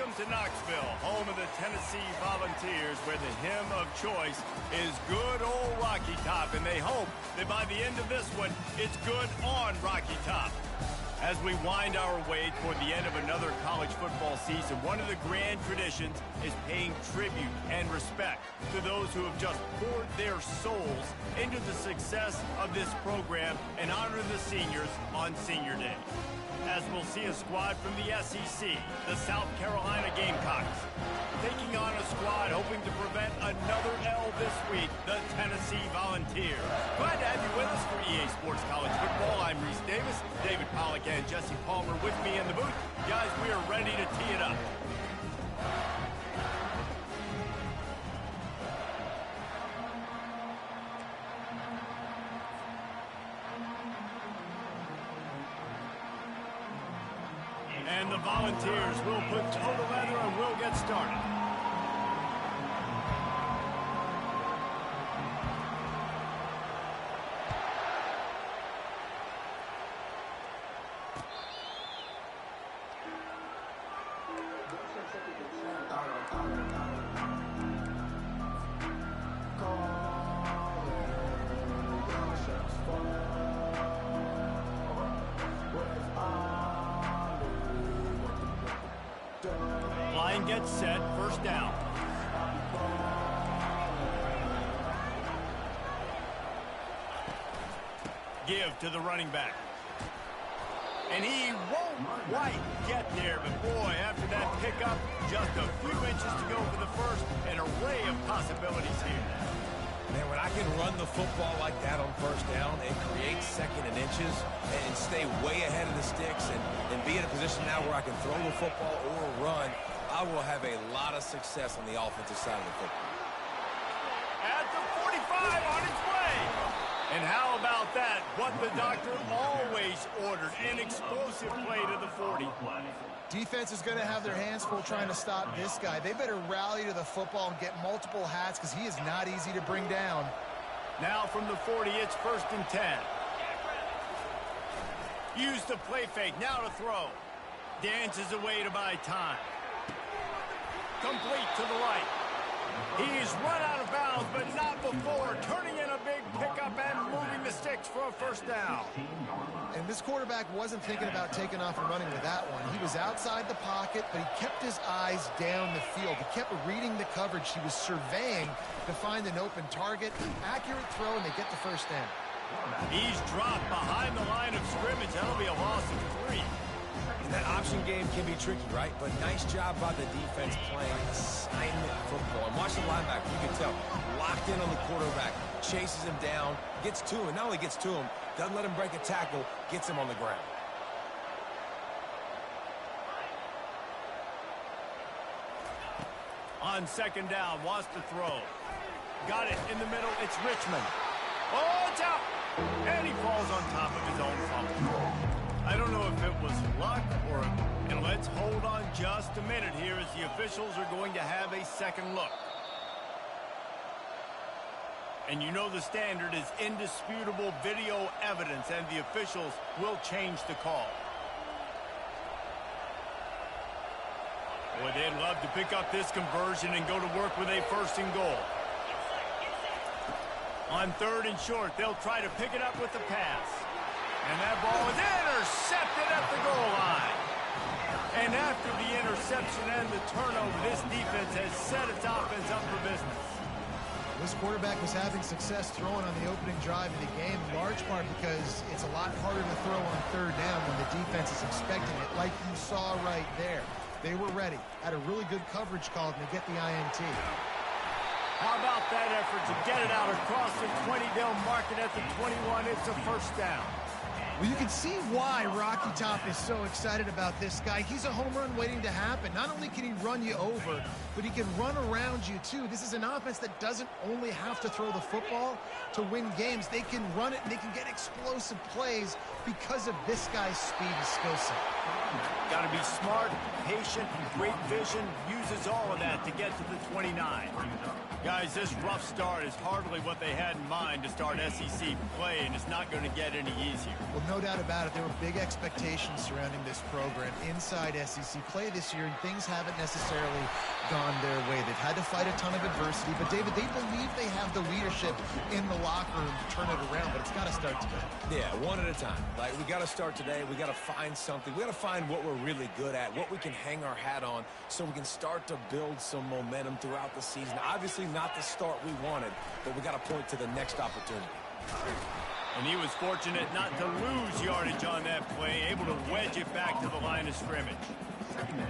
Welcome to Knoxville, home of the Tennessee Volunteers, where the hymn of choice is good old Rocky Top, and they hope that by the end of this one, it's good on Rocky Top. As we wind our way toward the end of another college football season, one of the grand traditions is paying tribute and respect to those who have just poured their souls into the success of this program and honor the seniors on Senior Day. As we'll see a squad from the SEC, the South Carolina Gamecocks, taking on a squad hoping to prevent another L this week, the Tennessee Volunteers. Glad to have you with us for EA Sports College Football. I'm Reese Davis, David Pollack and Jesse Palmer with me in the booth. Guys, we are ready to tee it up. And the Volunteers will put toe to leather and we'll get started. Line gets set, first down. Give to the running back. And he won't quite get there, but boy, after that pickup, just a few inches to go for the first, an array of possibilities here. Man, when I can run the football like that on first down and create second and inches and stay way ahead of the sticks and be in a position now where I can throw the football or run, I will have a lot of success on the offensive side of the football. At the 45 on its way. And how about that? What the doctor always ordered, an explosive play to the 40. Defense is going to have their hands full trying to stop this guy. They better rally to the football and get multiple hats because he is not easy to bring down. Now from the 40, it's first and 10. Use the play fake, now to throw. Dances away to buy time. Complete to the right. He's run out of bounds, but not before. Turning in a big pickup and moving the sticks for a first down. And this quarterback wasn't thinking about taking off and running with that one. He was outside the pocket, but he kept his eyes down the field. He kept reading the coverage. He was surveying to find an open target. Accurate throw, and they get the first down. He's dropped behind the line of scrimmage. That'll be a loss of 3. And that option game can be tricky, right? But nice job by the defense playing assignment football. And watch the linebacker. You can tell. Locked in on the quarterback. Chases him down. Gets to him. Not only gets to him, doesn't let him break a tackle. Gets him on the ground. On second down, wants to throw. Got it in the middle. It's Richmond. Oh, it's out. And he falls on top of his own fumble. I don't know if it was luck or... And let's hold on just a minute here as the officials are going to have a second look. And you know the standard is indisputable video evidence, and the officials will change the call. Boy, they'd love to pick up this conversion and go to work with a first and goal. On third and short, they'll try to pick it up with the pass. And that ball is intercepted at the goal line. And after the interception and the turnover, this defense has set its offense up for business. This quarterback was having success throwing on the opening drive of the game, in large part because it's a lot harder to throw on third down when the defense is expecting it, like you saw right there. They were ready, had a really good coverage call, and they get the INT. How about that effort to get it out across the 20? They'll mark it at the 21. It's a first down. Well, you can see why Rocky Top is so excited about this guy. He's a home run waiting to happen. Not only can he run you over, but he can run around you, too. This is an offense that doesn't only have to throw the football to win games. They can run it, and they can get explosive plays because of this guy's speed and skill set. Got to be smart, patient, great vision, uses all of that to get to the 29. Guys, this rough start is hardly what they had in mind to start SEC play, and it's not going to get any easier. Well, no doubt about it. There were big expectations surrounding this program inside SEC play this year, and things haven't necessarily gone their way. They've had to fight a ton of adversity, but David, they believe they have the leadership in the locker room to turn it around, but it's got to start today. Yeah, one at a time. Like, we got to start today. We got to find something. We got to find what we're really good at, what we can hang our hat on, so we can start to build some momentum throughout the season. Obviously not the start we wanted, but we got to point to the next opportunity. And he was fortunate not to lose yardage on that play, able to wedge it back to the line of scrimmage.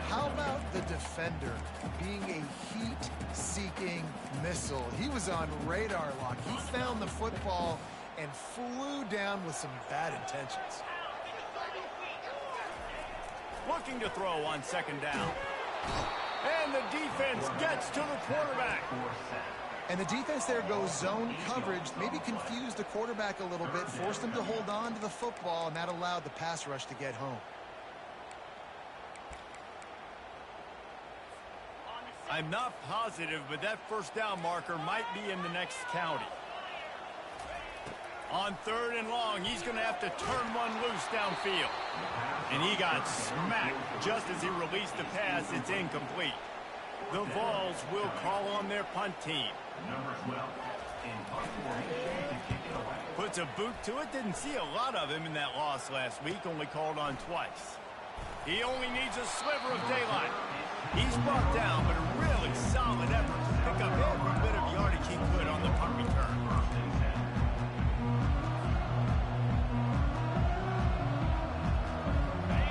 How about the defender being a heat-seeking missile? He was on radar lock. He found the football and flew down with some bad intentions. Looking to throw on second down. And the defense gets to the quarterback. And the defense there goes zone coverage, maybe confused the quarterback a little bit, forced him to hold on to the football, and that allowed the pass rush to get home. I'm not positive, but that first down marker might be in the next county. On third and long, he's going to have to turn one loose downfield. And he got smacked just as he released the pass. It's incomplete. The Vols will call on their punt team. Puts a boot to it. Didn't see a lot of him in that loss last week. Only called on twice. He only needs a sliver of daylight. He's brought down, but a really solid effort to pick up every bit of yardage he could on the punt return.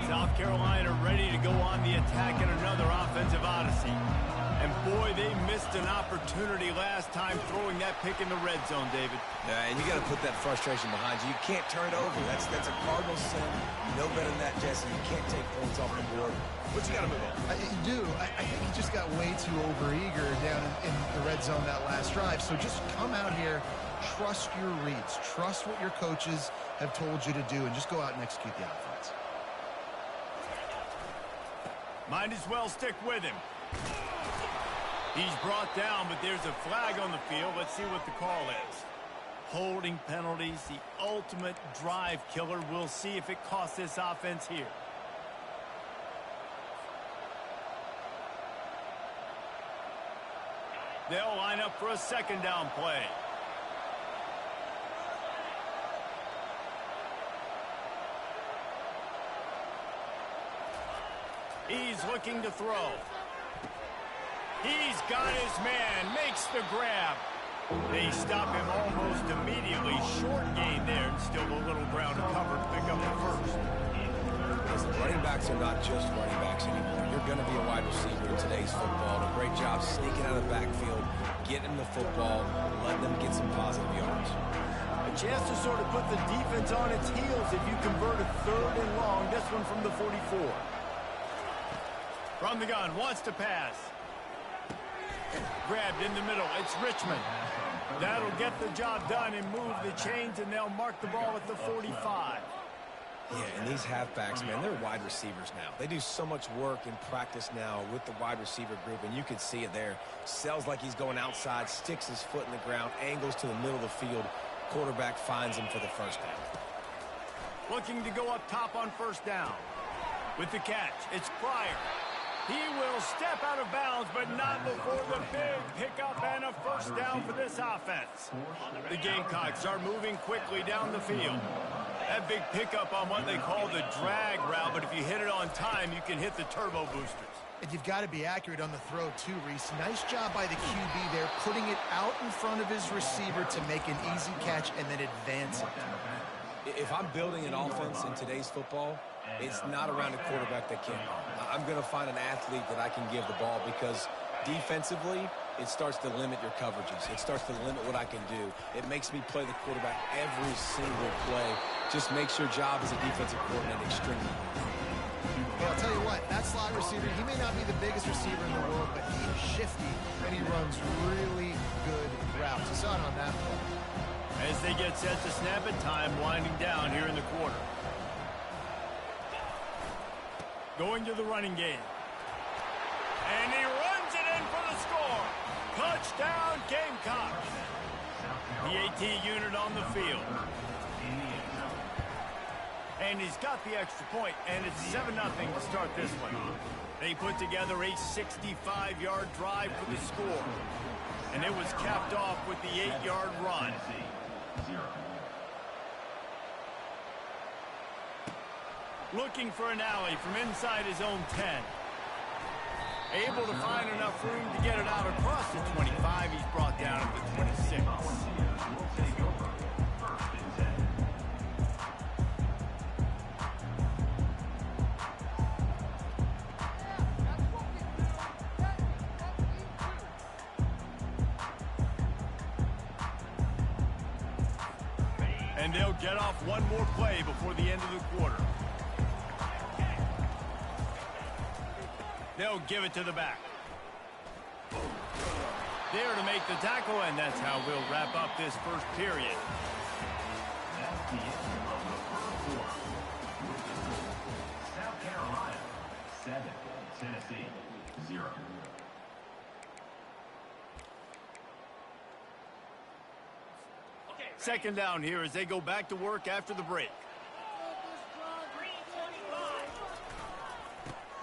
South Carolina ready to go on the attack in another offensive odyssey. And boy, they missed an opportunity last time throwing that pick in the red zone, David. Yeah, and you got to put that frustration behind you. You can't turn it over. That's a Cardinal sin. You know better than that, Jesse. You can't take points off the board. But you got to move on. You do. I think he just got way too overeager down in the red zone that last drive. So just come out here, trust your reads, trust what your coaches have told you to do, and just go out and execute the offense. Might as well stick with him. He's brought down, but there's a flag on the field. Let's see what the call is. Holding penalties, the ultimate drive killer. We'll see if it costs this offense here. They'll line up for a second down play. He's looking to throw. He's got his man, makes the grab. They stop him almost immediately. Short gain there, and still a little ground to cover to pick up the first. Listen, running backs are not just running backs anymore. You're going to be a wide receiver in today's football. A great job sneaking out of the backfield, getting the football, letting them get some positive yards. A chance to sort of put the defense on its heels if you convert a third and long. This one from the 44. From the gun, wants to pass. Grabbed in the middle. It's Richmond. That'll get the job done and move the chains, and they'll mark the ball at the 45. Yeah, and these halfbacks, man, they're wide receivers now. They do so much work in practice now with the wide receiver group, and you can see it there. Sells like he's going outside, sticks his foot in the ground, angles to the middle of the field. Quarterback finds him for the first down. Looking to go up top on first down. With the catch, it's Pryor. He will step out of bounds, but not before the big pickup and a first down for this offense. The Gamecocks are moving quickly down the field. That big pickup on what they call the drag route, but if you hit it on time, you can hit the turbo boosters. And you've got to be accurate on the throw, too, Reese. Nice job by the QB there, putting it out in front of his receiver to make an easy catch and then advance it. If I'm building an offense in today's football, it's not around a quarterback that can't run. I'm going to find an athlete that I can give the ball because defensively, it starts to limit your coverages. It starts to limit what I can do. It makes me play the quarterback every single play. Just makes your job as a defensive coordinator extremely hard. Well, I'll tell you what, that slot receiver, he may not be the biggest receiver in the world, but he is shifty, and he runs really good routes. You saw it on that play. As they get set to snap it, time winding down here in the quarter. Going to the running game. And he runs it in for the score. Touchdown, Gamecocks. The AT unit on the field. And he's got the extra point, and it's 7-0 to start this one. They put together a 65-yard drive for the score. And it was capped off with the 8-yard run. Looking for an alley from inside his own 10. Able to find enough room to get it out across the 25. He's brought down at the 26. And they'll get off one more play before the end of the quarter. They'll give it to the back. There to make the tackle, and that's how we'll wrap up this first period. That's the end of the first quarter. South Carolina, 7. Tennessee, 0. Second down here as they go back to work after the break.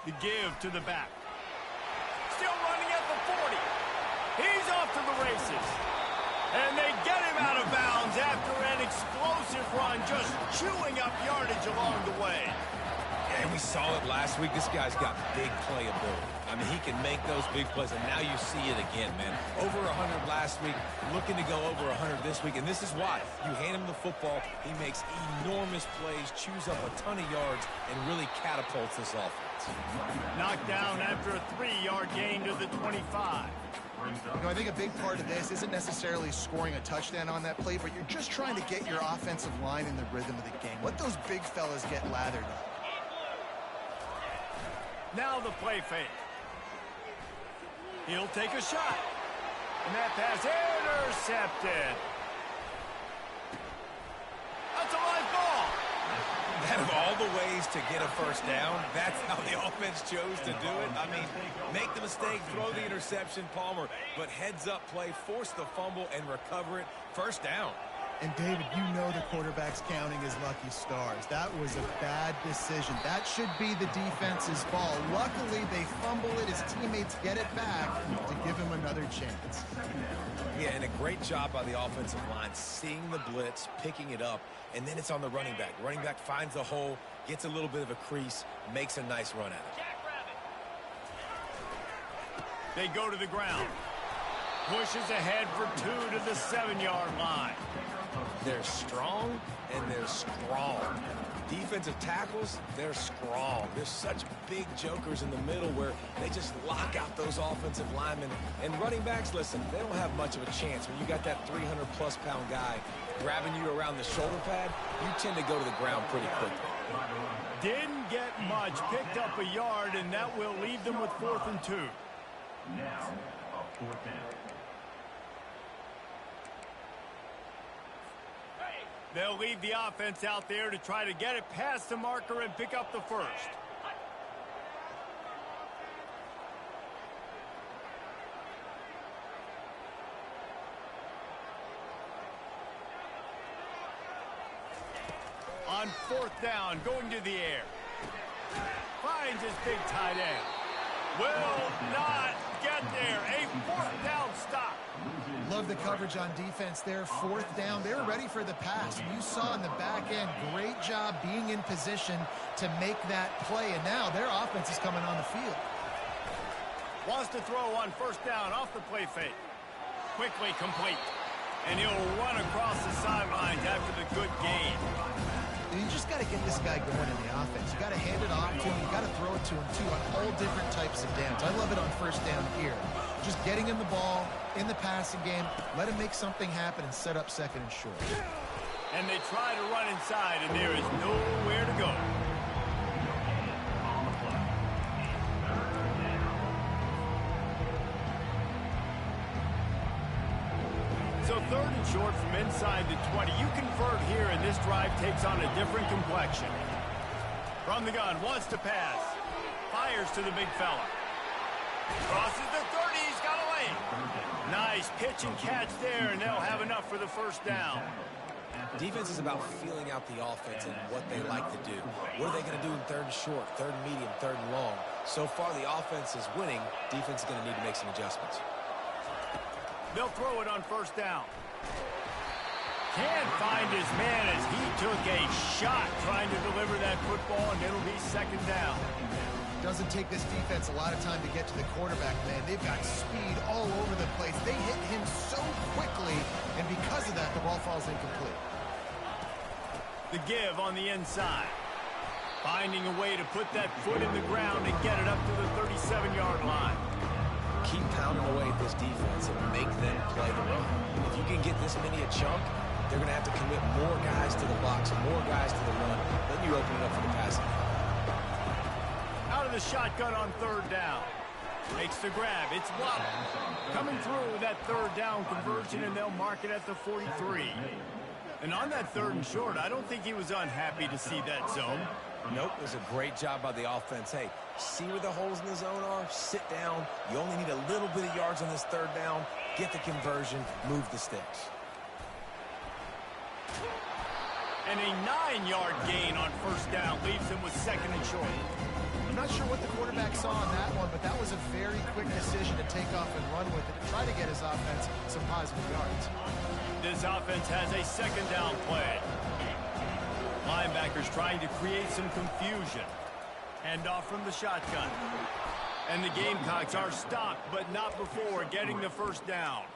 The give to the back. Still running at the 40. He's off to the races. And they get him out of bounds after an explosive run, just chewing up yardage along the way. And we saw it last week. This guy's got big playability. I mean, he can make those big plays, and now you see it again, man. Over 100 last week, looking to go over 100 this week, and this is why. You hand him the football, he makes enormous plays, chews up a ton of yards, and really catapults this offense. Knocked down after a 3-yard gain to the 25. You know, I think a big part of this isn't necessarily scoring a touchdown on that play, but you're just trying to get your offensive line in the rhythm of the game. Let those big fellas get lathered up. Now the play fake. He'll take a shot. And that pass intercepted. That's a live ball. Out of all the ways to get a first down, that's how the offense chose to do it. I mean, make the mistake, throw the interception, Palmer, but heads-up play, force the fumble, and recover it. First down. And, David, you know the quarterback's counting his lucky stars. That was a bad decision. That should be the defense's ball. Luckily, they fumble it. His teammates get it back to give him another chance. Yeah, and a great job by the offensive line, seeing the blitz, picking it up, and then it's on the running back. Running back finds the hole, gets a little bit of a crease, makes a nice run at it. They go to the ground. Pushes ahead for 2 to the 7-yard line. They're strong, and they're strong. Defensive tackles, they're strong. There's such big jokers in the middle where they just lock out those offensive linemen. And running backs, listen, they don't have much of a chance. When you got that 300-plus pound guy grabbing you around the shoulder pad, you tend to go to the ground pretty quickly. Didn't get much, picked up a yard, and that will leave them with 4th and 2. Now, a 4th down. They'll leave the offense out there to try to get it past the marker and pick up the first. On 4th down, going to the air. Finds his big tight end. Will not get there. A 4th down stop. Love the coverage on defense there. 4th down. They were ready for the pass. You saw in the back end, great job being in position to make that play. And now their offense is coming on the field. Wants to throw on 1st down off the play fake. Quickly complete. And he'll run across the sidelines after the good gain. You just got to get this guy going in the offense. You got to hand it off to him. You got to throw it to him, too, on all different types of downs. I love it on 1st down here. Just getting him the ball in the passing game, let him make something happen and set up 2nd and short. And they try to run inside, and there is nowhere to go. So 3rd and short from inside the 20. You convert here, and this drive takes on a different complexion. From the gun, wants to pass. fires to the big fella. Crosses the 30. He's got a lane. Nice pitch and catch there, and they'll have enough for the first down. Defense is about feeling out the offense and what they like to do. What are they going to do in third and short, third and medium, third and long? So far, the offense is winning. Defense is going to need to make some adjustments. They'll throw it on first down. Can't find his man as he took a shot trying to deliver that football, and it'll be second down. Doesn't take this defense a lot of time to get to the quarterback, man. They've got speed all over the place. They hit him so quickly, and because of that, the ball falls incomplete. The give on the inside. Finding a way to put that foot in the ground and get it up to the 37-yard line. Keep pounding away at this defense and make them play the run. If you can get this many a chunk, they're going to have to commit more guys to the box, more guys to the run. Then you open it up for the passing. Out of the shotgun on third down. Makes the grab. It's Waddle. Coming through with that third down conversion, and they'll mark it at the 43. And on that third and short, I don't think he was unhappy to see that zone. Nope, it was a great job by the offense. Hey, see where the holes in the zone are? Sit down. You only need a little bit of yards on this third down. Get the conversion. Move the sticks. And a 9-yard gain on first down leaves him with second and short. I'm not sure what the quarterback saw on that one, but that was a very quick decision to take off and run with it and try to get his offense some positive yards. This offense has a second down play. Linebackers trying to create some confusion. Hand off from the shotgun. And the Gamecocks are stopped, but not before getting the first down.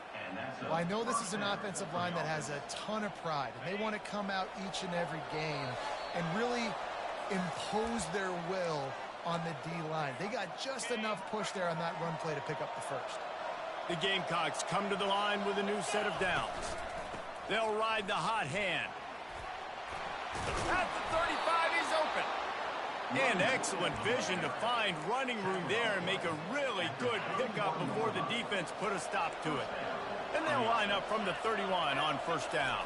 Well, I know this is an offensive line that has a ton of pride, and they want to come out each and every game and really impose their will on the D-line. They got just enough push there on that run play to pick up the first. The Gamecocks come to the line with a new set of downs. They'll ride the hot hand. At the 35, he's open. And excellent vision to find running room there and make a really good pickup before the defense put a stop to it. And they'll line up from the 31 on first down.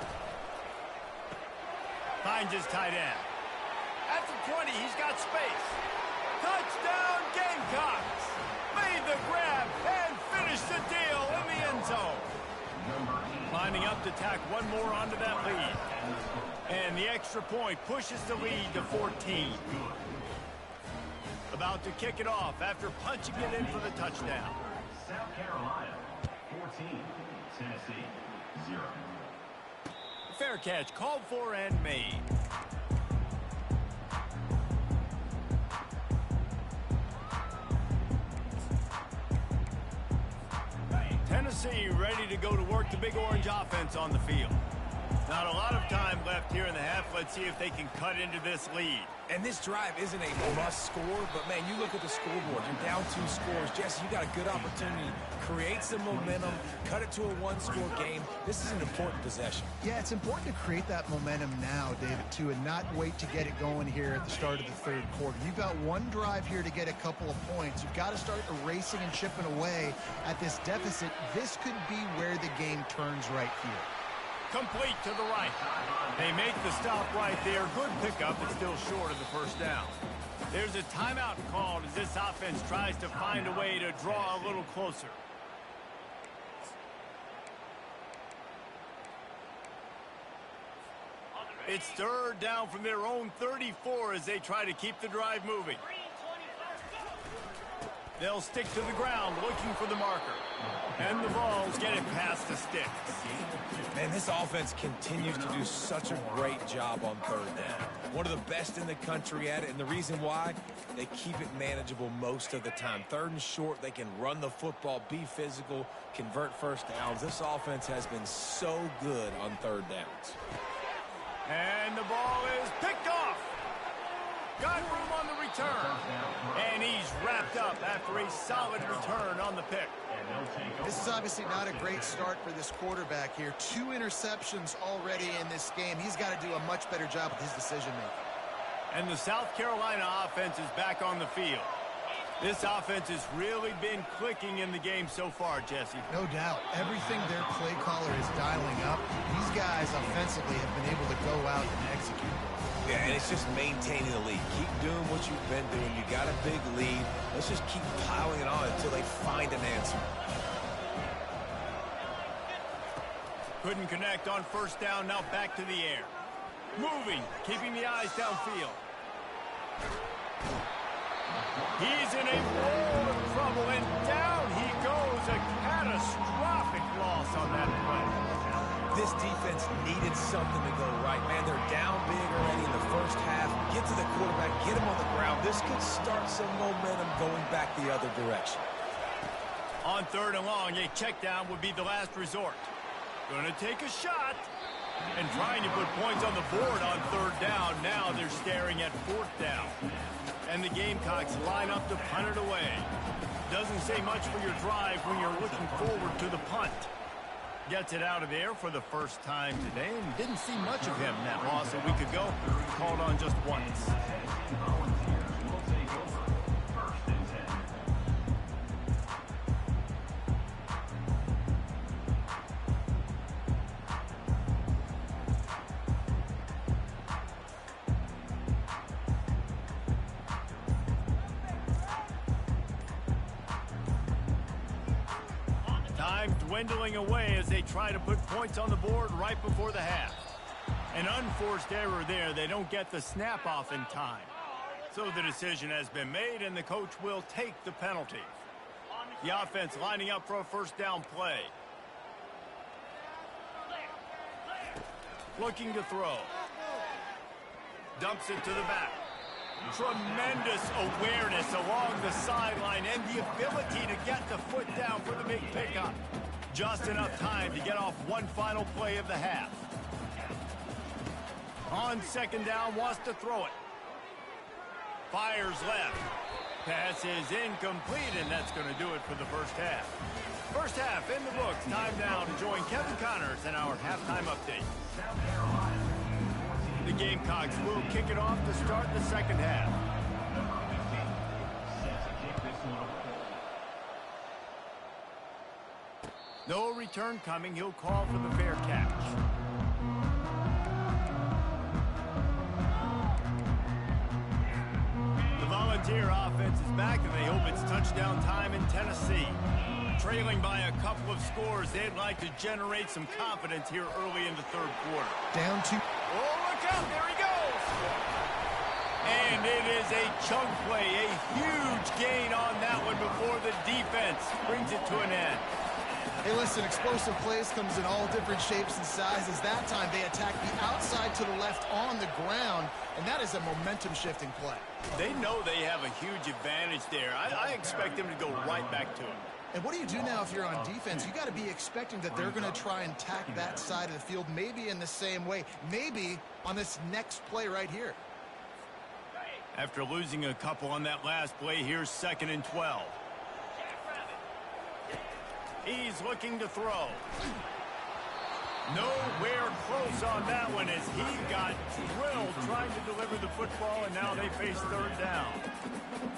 Finds his tight end. At the 20, he's got space. Touchdown, Gamecocks! Made the grab and finished the deal in the end zone. Lining up to tack one more onto that lead. And the extra point pushes the lead to 14. About to kick it off after punching it in for the touchdown. South Carolina, 14. Tennessee, 0. Fair catch called for and made. Tennessee ready to go to work the Big Orange offense on the field. Not a lot of time left here in the half. Let's see if they can cut into this lead. And this drive isn't a must score, but, man, you look at the scoreboard. You're down 2 scores. Jesse, you got a good opportunity. Create some momentum. Cut it to a 1-score game. This is an important possession. Yeah, it's important to create that momentum now, David, too, and not wait to get it going here at the start of the third quarter. You've got one drive here to get a couple of points. You've got to start erasing and chipping away at this deficit. This could be where the game turns right here. Complete to the right. They make the stop right there. Good pickup, but still short of the first down. There's a timeout called as this offense tries to find a way to draw a little closer. It's third down from their own 34 as they try to keep the drive moving. They'll stick to the ground looking for the marker. And the Vols get it past the sticks. Man, this offense continues to do such a great job on third down. One of the best in the country at it, and the reason why, they keep it manageable most of the time. Third and short, they can run the football, be physical, convert first downs. This offense has been so good on third downs. And the ball is picked off. Got room on the return. And he's wrapped up after a solid return on the pick. This is obviously not a great start for this quarterback here. 2 interceptions already in this game. He's got to do a much better job with his decision-making. And the South Carolina offense is back on the field. This offense has really been clicking in the game so far, Jesse. No doubt. Everything their play caller is dialing up, these guys offensively have been able to go out and execute. Yeah, and it's just maintaining the lead. Keep doing what you've been doing. You got a big lead. Let's just keep piling it on until they find an answer. Couldn't connect on first down, now back to the air. Moving, keeping the eyes downfield. He's in a world of trouble, and down he goes. A catastrophic loss on that play. This defense needed something to go right. Man, they're down big already in the first half. Get to the quarterback, get him on the ground. This could start some momentum going back the other direction. On 3rd and long, a check down would be the last resort. Going to take a shot. And trying to put points on the board on 3rd down. Now they're staring at 4th down. And the Gamecocks line up to punt it away. Doesn't say much for your drive when you're looking forward to the punt. Gets it out of there for the first time today, and didn't see much of him in that loss a week ago. Called on just once. Time dwindling away as they try to put points on the board right before the half. An unforced error there. They don't get the snap off in time. So the decision has been made, and the coach will take the penalty. The offense lining up for a first down play. Looking to throw. Dumps it to the back. Tremendous awareness along the sideline and the ability to get the foot down for the big pickup. Just enough time to get off one final play of the half. On 2nd down, wants to throw it. Fires left. Pass is incomplete, and that's going to do it for the first half. First half in the books. Time now to join Kevin Connors in our halftime update. The Gamecocks will kick it off to start the second half. No return coming. He'll call for the fair catch. The Volunteer offense is back, and they hope it's touchdown time in Tennessee. Trailing by a couple of scores, they'd like to generate some confidence here early in the 3rd quarter. Down to... Oh, look out, there he goes! And it is a chunk play, a huge gain on that one before the defense brings it to an end. Hey, listen, explosive plays comes in all different shapes and sizes. That time they attack the outside to the left on the ground, and that is a momentum-shifting play. They know they have a huge advantage there. I expect them to go right back to it. And what do you do now if you're on defense? You got to be expecting that they're going to try and attack that side of the field, maybe in the same way, maybe on this next play right here. After losing a couple on that last play, here's 2nd and 12. He's looking to throw. Nowhere close on that one as he got drilled trying to deliver the football, and now they face 3rd down.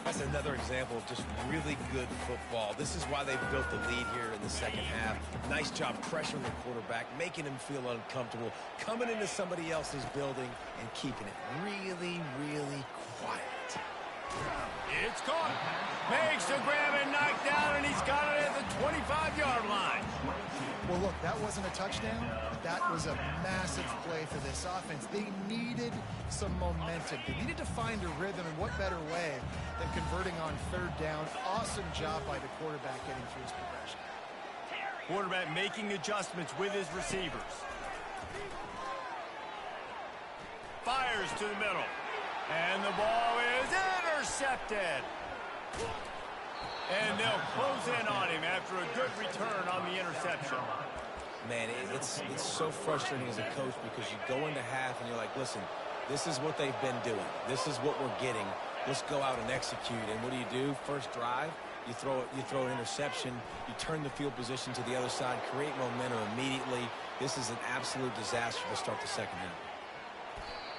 That's another example of just really good football. This is why they've built the lead here in the second half. Nice job pressuring the quarterback, making him feel uncomfortable, coming into somebody else's building and keeping it really, really quiet. It's caught. Makes the grab and knock down, and he's got it at the 25-yard line. Well, look, that wasn't a touchdown. That was a massive play for this offense. They needed some momentum. They needed to find a rhythm, and what better way than converting on 3rd down. Awesome job by the quarterback getting through his progression. Quarterback making adjustments with his receivers. Fires to the middle. And the ball is intercepted. And they'll close in on him after a good return on the interception. Man, it's so frustrating as a coach because you go into half and you're like, listen, this is what they've been doing. This is what we're getting. Let's go out and execute. And what do? First drive, you throw an interception, you turn the field position to the other side, create momentum immediately. This is an absolute disaster to start the second half.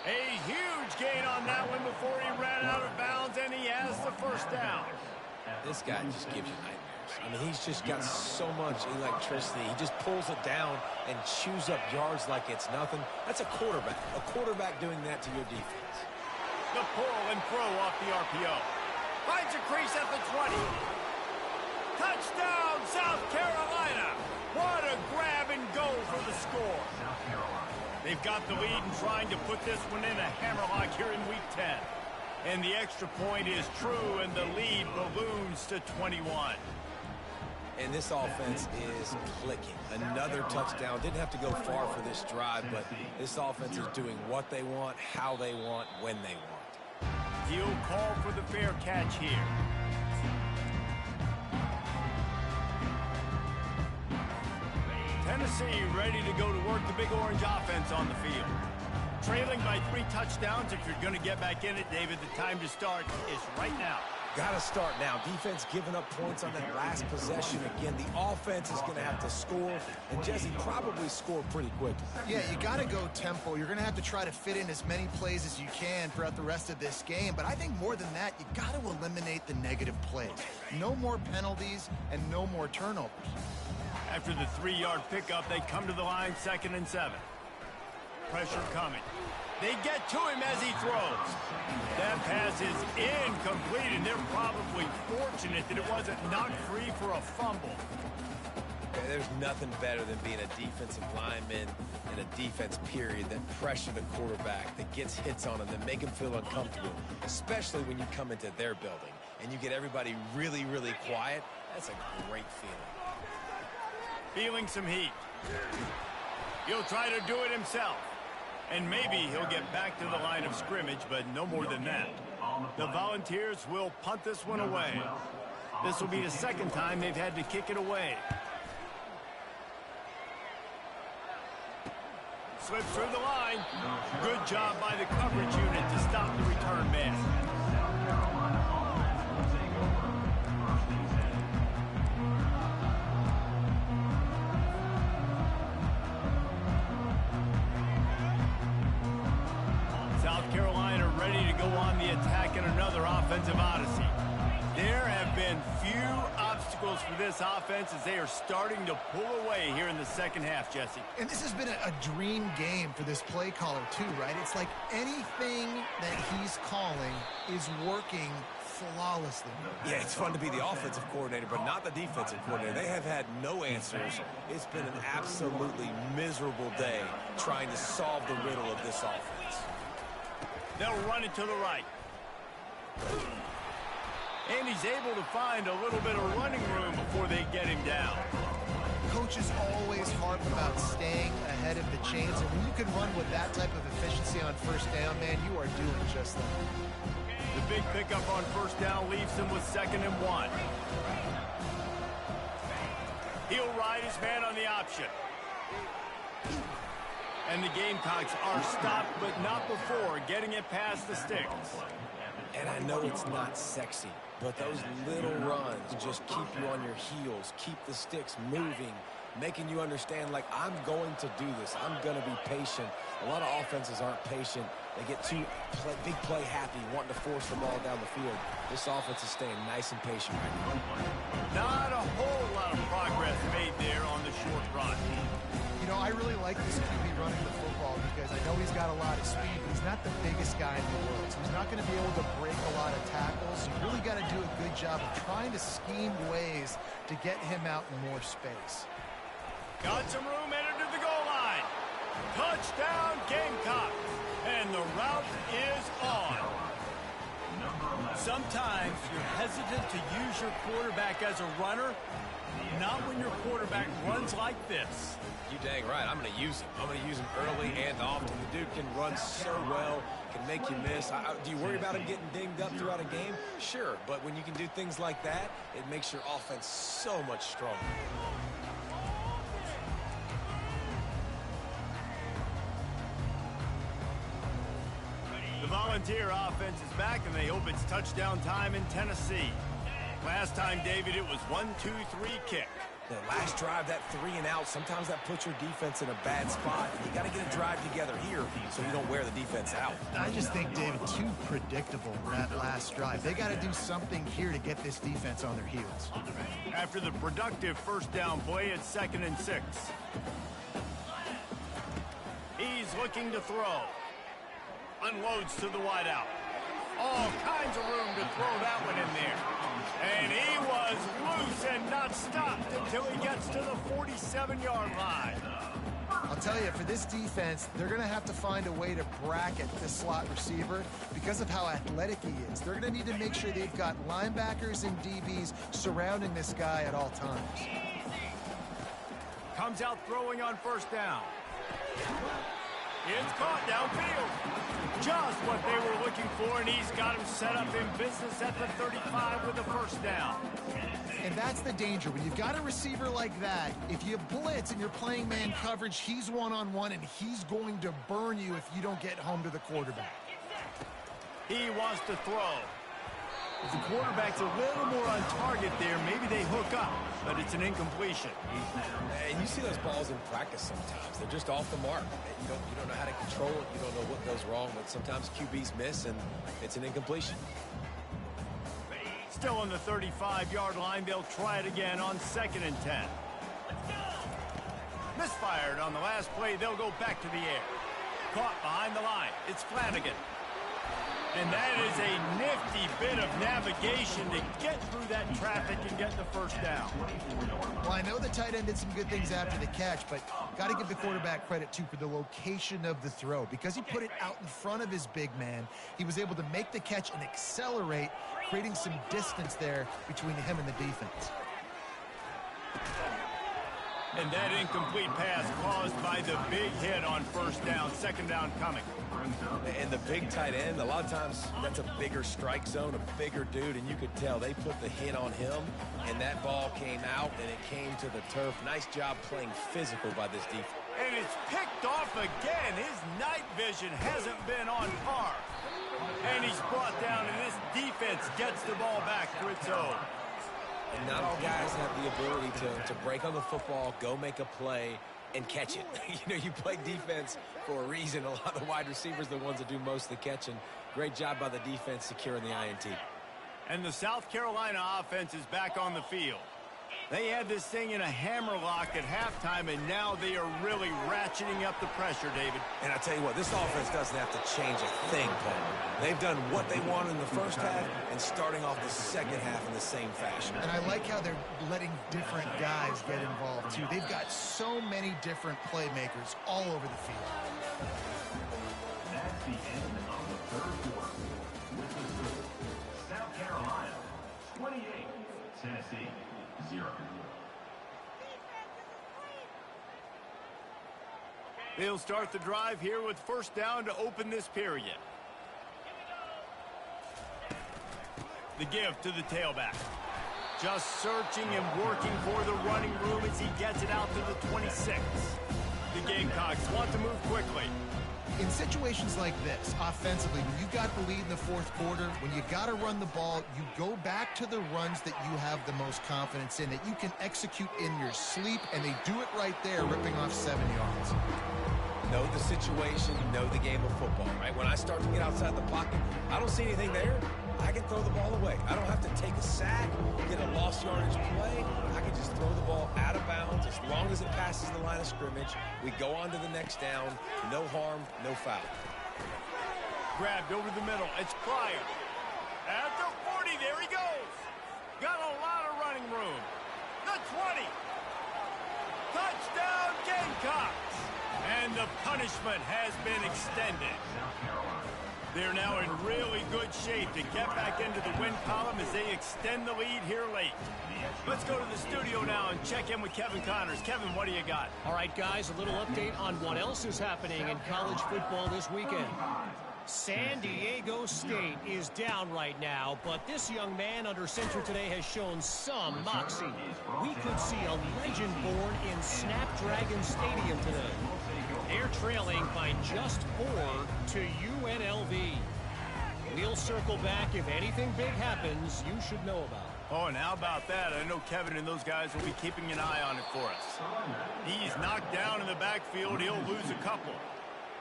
A huge gain on that one before he ran out of bounds, and he has the first down. This guy just gives you nightmares. I mean, he's just got so much electricity. He just pulls it down and chews up yards like it's nothing. That's a quarterback. A quarterback doing that to your defense. The pull and throw off the RPO. Finds a crease at the 20. Touchdown, South Carolina. What a grab and go for the score. They've got the lead and trying to put this one in a hammerlock here in Week 10. And the extra point is true, and the lead balloons to 21. And this offense is clicking. Another touchdown. Didn't have to go far for this drive, but this offense is doing what they want, how they want, when they want. He'll call for the fair catch here. Tennessee ready to go to work the Big Orange offense on the field. Trailing by 3 touchdowns. If you're going to get back in it, David, the time to start is right now. Got to start now. Defense giving up points on that last possession. Again, the offense is going to have to score, and Jesse probably score pretty quickly. Yeah, you got to go tempo. You're going to have to try to fit in as many plays as you can throughout the rest of this game. But I think more than that, you got to eliminate the negative plays. No more penalties and no more turnovers. After the 3-yard pickup, they come to the line 2nd and 7. Pressure coming. They get to him as he throws. That pass is incomplete, and they're probably fortunate that it wasn't knocked free for a fumble. There's nothing better than being a defensive lineman in a defense period that pressure the quarterback, that gets hits on him, that make him feel uncomfortable, especially when you come into their building and you get everybody really, really quiet. That's a great feeling. Feeling some heat. He'll try to do it himself. And maybe he'll get back to the line of scrimmage, but no more than that. The Volunteers will punt this one away. This will be the 2nd time they've had to kick it away. Slips through the line. Good job by the coverage unit to stop the return man. South Carolina ready to go on the attack in another offensive odyssey. There have been few obstacles for this offense as they are starting to pull away here in the 2nd half, Jesse. And this has been a dream game for this play caller too, right? It's like anything that he's calling is working flawlessly. Yeah, it's fun to be the offensive coordinator, but not the defensive coordinator. They have had no answers. It's been an absolutely miserable day trying to solve the riddle of this offense. They'll run it to the right. And he's able to find a little bit of running room before they get him down. Coaches always harp about staying ahead of the chains, and when you can run with that type of efficiency on 1st down, man, you are doing just that. The big pickup on 1st down leaves him with 2nd and 1. He'll ride his man on the option. And the Gamecocks are stopped, but not before getting it past the sticks. And I know it's not sexy, but those little runs just keep you on your heels, keep the sticks moving, making you understand, like, I'm going to do this. I'm going to be patient. A lot of offenses aren't patient. They get too big play happy, wanting to force the ball down the field. This offense is staying nice and patient right now. Not a whole lot of progress made there on the short run. You know, I really like this QB running the football because I know he's got a lot of speed, but he's not the biggest guy in the world. So he's not going to be able to break a lot of tackles. So you really got to do a good job of trying to scheme ways to get him out in more space. Got some room headed to the goal line. Touchdown, Gamecocks. And the route is on. Sometimes you're hesitant to use your quarterback as a runner. Not when your quarterback runs like this. You dang right. I'm going to use him. I'm going to use him early and often. The dude can run so well, can make you miss. Do you worry about him getting dinged up throughout a game? Sure, but when you can do things like that, it makes your offense so much stronger. The Volunteer offense is back, and they hope it's touchdown time in Tennessee. Last time, David, it was 1-2-3 kick. The last drive, that 3 and out, sometimes that puts your defense in a bad spot. You got to get a drive together here so you don't wear the defense out. I just think, David, too predictable, that last drive. They got to do something here to get this defense on their heels. After the productive first down play, it's 2nd and 6. He's looking to throw. Unloads to the wideout. All kinds of room to throw that one in there. And he was loose and not stopped until he gets to the 47-yard line. I'll tell you, for this defense, they're going to have to find a way to bracket this slot receiver because of how athletic he is. They're going to need to make sure they've got linebackers and DBs surrounding this guy at all times. Comes out throwing on first down. It's caught downfield. Just what they were looking for, and he's got him set up in business at the 35 with the first down. And that's the danger. When you've got a receiver like that, if you blitz and you're playing man coverage, he's one-on-one, and he's going to burn you if you don't get home to the quarterback. He wants to throw. If the quarterback's a little more on target there, maybe they hook up, but it's an incompletion. And you see those balls in practice sometimes. They're just off the mark. You don't know how to control it. You don't know what goes wrong, but sometimes QBs miss, and it's an incompletion. Still on the 35-yard line, they'll try it again on 2nd and 10. Misfired on the last play, they'll go back to the air. Caught behind the line, it's Flanagan. And that is a nifty bit of navigation to get through that traffic and get the first down. Well, I know the tight end did some good things after the catch, but got to give the quarterback credit, too, for the location of the throw. Because he put it out in front of his big man, he was able to make the catch and accelerate, creating some distance there between him and the defense. And that incomplete pass caused by the big hit on first down, 2nd down coming. And the big tight end, a lot of times that's a bigger strike zone, a bigger dude, and you could tell they put the hit on him, and that ball came out, and it came to the turf. Nice job playing physical by this defense. And it's picked off again. His night vision hasn't been on par. And he's brought down, and this defense gets the ball back for its own. And not all guys have the ability to break on the football, go make a play, and catch it. You play defense for a reason. A lot of the wide receivers are the ones that do most of the catching. Great job by the defense securing the INT. And the South Carolina offense is back on the field. They had this thing in a hammerlock at halftime, and now they are really ratcheting up the pressure, David. And I tell you what, this offense doesn't have to change a thing, Paul. They've done what they wanted in the first half and starting off the second half in the same fashion. And I like how they're letting different guys get involved, too. They've got so many different playmakers all over the field. That's the end of the third quarter. With the score, South Carolina 28, Tennessee 0. They'll start the drive here with first down to open this period. The give to the tailback. Just searching and working for the running room as he gets it out to the 26. The Gamecocks want to move quickly. In situations like this, offensively, when you got the lead in the fourth quarter, when you got to run the ball, you go back to the runs that you have the most confidence in, that you can execute in your sleep, and they do it right there, ripping off 7 yards. Know the situation, know the game of football, right? When I start to get outside the pocket, I don't see anything there. I can throw the ball away. I don't have to take a sack, get a lost yardage play. I can just throw the ball out of bounds as long as it passes the line of scrimmage. We go on to the next down. No harm, no foul. Grabbed over the middle. It's Pryor. At the 40, there he goes. Got a lot of running room. The 20. Touchdown, Gamecocks. And the punishment has been extended. They're now in really good shape to get back into the win column as they extend the lead here late. Let's go to the studio now and check in with Kevin Connors. Kevin, what do you got? All right, guys, a little update on what else is happening in college football this weekend. San Diego State is down right now, but this young man under center today has shown some moxie. We could see a legend born in Snapdragon Stadium today. They're trailing by just 4 to UNLV. We'll circle back if anything big happens you should know about. Oh, and how about that? I know Kevin and those guys will be keeping an eye on it for us. He's knocked down in the backfield. He'll lose a couple.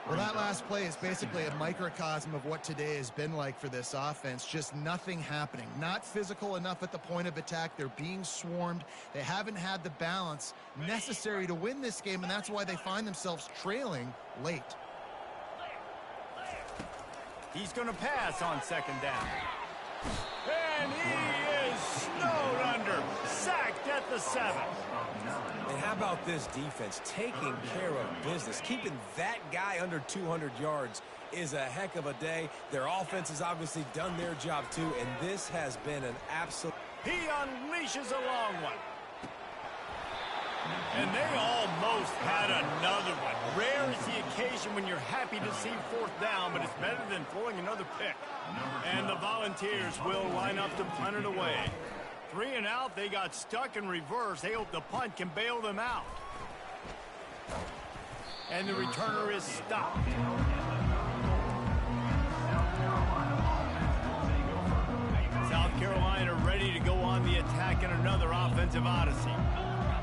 Well, that last play is basically a microcosm of what today has been like for this offense. Just nothing happening. Not physical enough at the point of attack. They're being swarmed. They haven't had the balance necessary to win this game, and that's why they find themselves trailing late. He's going to pass on second down. And he is snowed under. Sacked at the 7. And how about this defense taking care of business? Keeping that guy under 200 yards is a heck of a day. Their offense has obviously done their job too, and this has been an absolute... He unleashes a long one. And they almost had another one. Rare is the occasion when you're happy to see fourth down, but it's better than throwing another pick. And the Volunteers will line up to punt it away. 3 and out, they got stuck in reverse. They hope the punt can bail them out. And the returner is stopped. South Carolina ready to go on the attack in another offensive odyssey.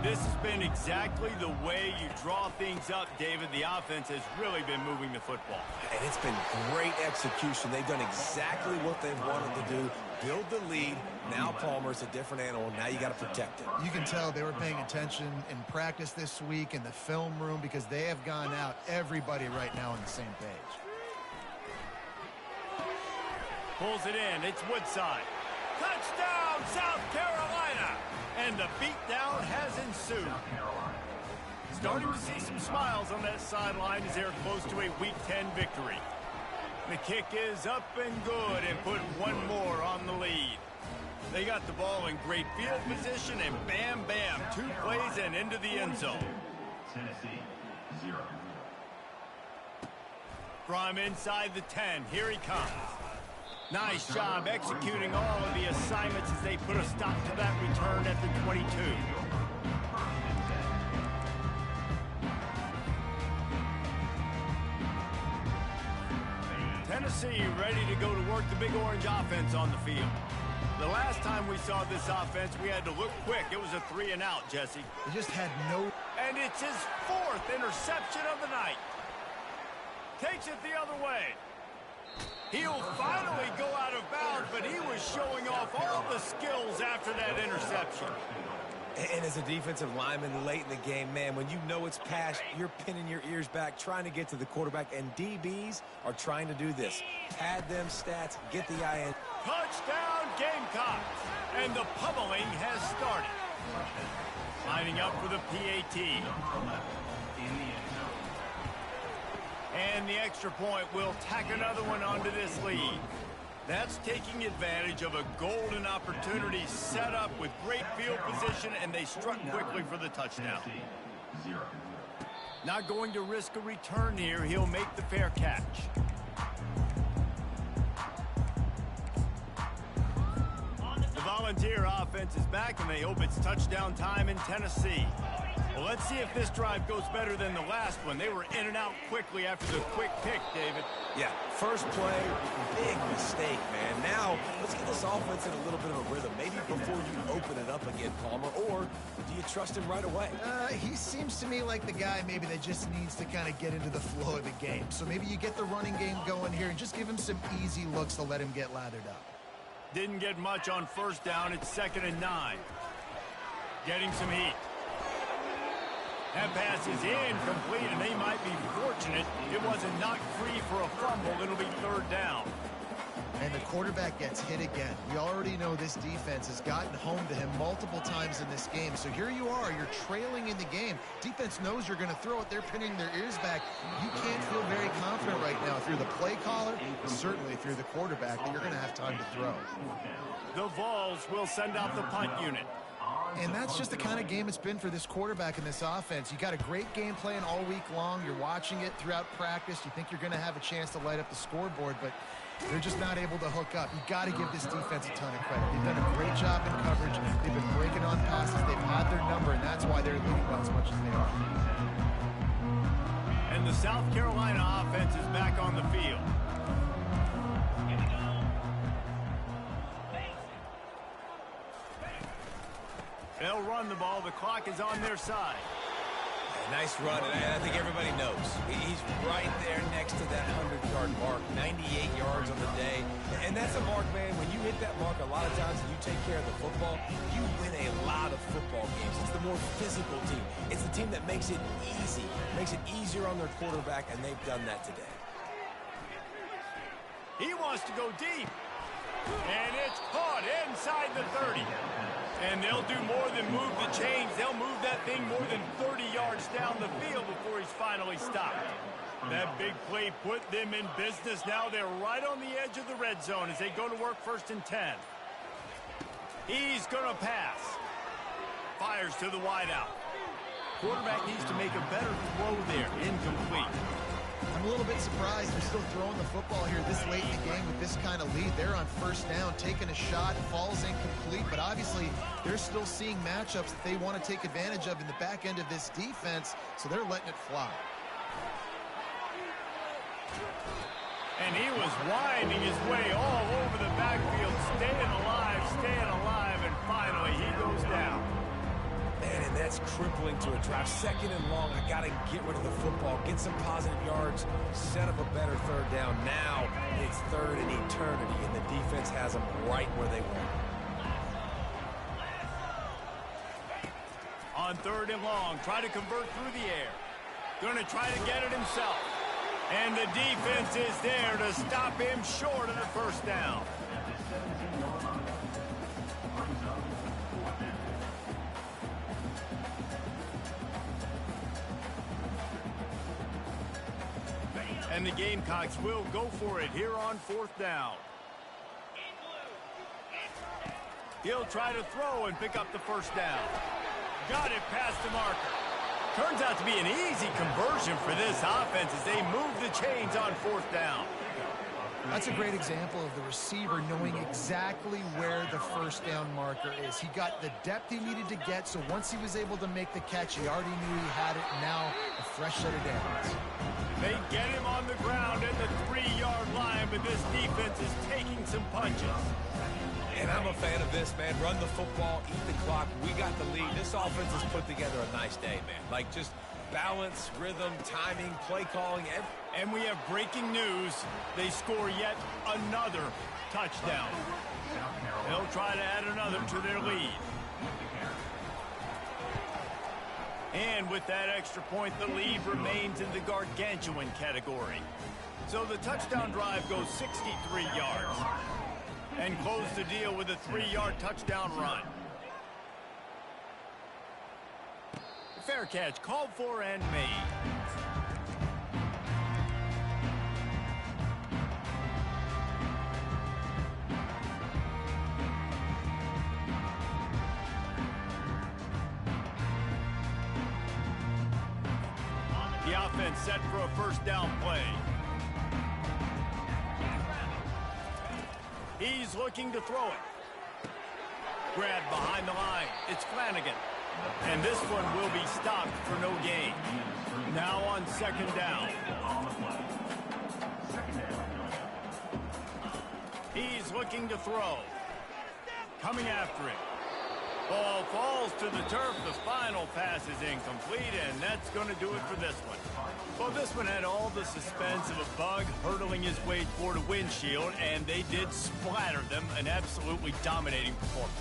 This has been exactly the way you draw things up, David. The offense has really been moving the football. And it's been great execution. They've done exactly what they've wanted to do. Build the lead. Now Palmer's a different animal. Now you got to protect it. You can tell they were paying attention in practice this week in the film room because they have gone out, everybody right now on the same page. Pulls it in. It's Woodside. Touchdown, South Carolina! And the beatdown has ensued. Starting to see some smiles on that sideline as they're close to a Week 10 victory. The kick is up and good and put one more on the lead. They got the ball in great field position and bam, bam, 2 plays and into the end zone. Tennessee, 0. From inside the 10, here he comes. Nice job executing all of the assignments as they put a stop to that return at the 22. Tennessee ready to go to work the Big Orange offense on the field. The last time we saw this offense, we had to look quick. It was a 3 and out, Jesse. They just had no... And it's his 4th interception of the night. Takes it the other way. He'll finally go out of bounds, but he was showing off all the skills after that interception. And as a defensive lineman late in the game, man, when you know it's past, you're pinning your ears back, trying to get to the quarterback, and DBs are trying to do this. Pad them stats, get the eye in. Touchdown, Gamecocks! And the pummeling has started. Lining up for the PAT. And the extra point will tack another one onto this lead. That's taking advantage of a golden opportunity set up with great field position, and they struck quickly for the touchdown. Not going to risk a return here. He'll make the fair catch. The Volunteer offense is back, and they hope it's touchdown time in Tennessee. Well, let's see if this drive goes better than the last one. They were in and out quickly after the quick pick, David. Yeah, first play, big mistake, man. Now, let's get this offense in a little bit of a rhythm. Maybe before you open it up again, Palmer, or do you trust him right away? He seems to me like the guy maybe that just needs to kind of get into the flow of the game. So maybe you get the running game going here and just give him some easy looks to let him get lathered up. Didn't get much on first down. It's 2nd and 9. Getting some heat. That pass is incomplete, and they might be fortunate it wasn't knocked free for a fumble. It'll be 3rd down. And the quarterback gets hit again. We already know this defense has gotten home to him multiple times in this game. So here you are, you're trailing in the game. Defense knows you're going to throw it. They're pinning their ears back. You can't feel very confident right now if you're the play caller, certainly if you're the quarterback, that you're going to have time to throw. The Vols will send out the punt unit. And that's just the kind of game it's been for this quarterback in this offense. You got a great game plan all week long. You're watching it throughout practice. You think you're going to have a chance to light up the scoreboard, but they're just not able to hook up. You got to give this defense a ton of credit. They've done a great job in coverage. They've been breaking on passes. They've had their number, and that's why they're leading by as much as they are. And the South Carolina offense is back on the field. ball. The clock is on their side. Nice run, and I think everybody knows. He's right there next to that 100-yard mark, 98 yards on the day. And that's a mark, man. When you hit that mark, a lot of times and you take care of the football, you win a lot of football games. It's the more physical team. It's the team that makes it easy, makes it easier on their quarterback, and they've done that today. He wants to go deep. And it's caught inside the 30. And they'll do more than move the chains. They'll move that thing more than 30 yards down the field before he's finally stopped. That big play put them in business. Now they're right on the edge of the red zone as they go to work 1st and 10. He's going to pass. Fires to the wideout. Quarterback needs to make a better throw there. Incomplete. I'm a little bit surprised they're still throwing the football here this late in the game with this kind of lead. They're on 1st down, taking a shot, falls incomplete, but obviously they're still seeing matchups that they want to take advantage of in the back end of this defense, so they're letting it fly. And he was winding his way all over the backfield, staying alive, and finally he goes down. Man, and that's crippling to a drive. 2nd and long, I got to get rid of the football, get some positive yards, set up a better 3rd down. Now it's 3rd and eternity, and the defense has them right where they want. On 3rd and long, try to convert through the air. Going to try to get it himself. And the defense is there to stop him short of the 1st down. And the Gamecocks will go for it here on 4th down. He'll try to throw and pick up the 1st down. Got it past the marker. Turns out to be an easy conversion for this offense as they move the chains on 4th down. That's a great example of the receiver knowing exactly where the 1st down marker is. He got the depth he needed to get, so once he was able to make the catch, he already knew he had it. Now a fresh set of downs. They get him on the ground at the 3-yard line, but this defense is taking some punches. And I'm a fan of this, man. Run the football, eat the clock. We got the lead. This offense has put together a nice day, man. Like just balance, rhythm, timing, play calling. And we have breaking news. They score yet another touchdown. They'll try to add another to their lead. And with that extra point, the lead remains in the gargantuan category. So the touchdown drive goes 63 yards. And close the deal with a 3-yard touchdown run. Fair catch called for and made. The offense set for a 1st down play. He's looking to throw it. Grabbed behind the line. It's Flanagan. And this one will be stopped for no gain. Now on 2nd down. He's looking to throw. Coming after him. Ball falls to the turf. The final pass is incomplete, and that's going to do it for this one. Well, this one had all the suspense of a bug hurtling his way toward a windshield, and they did splatter them. An absolutely dominating performance.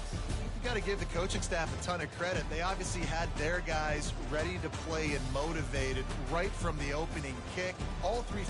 You got to give the coaching staff a ton of credit. They obviously had their guys ready to play and motivated right from the opening kick. All three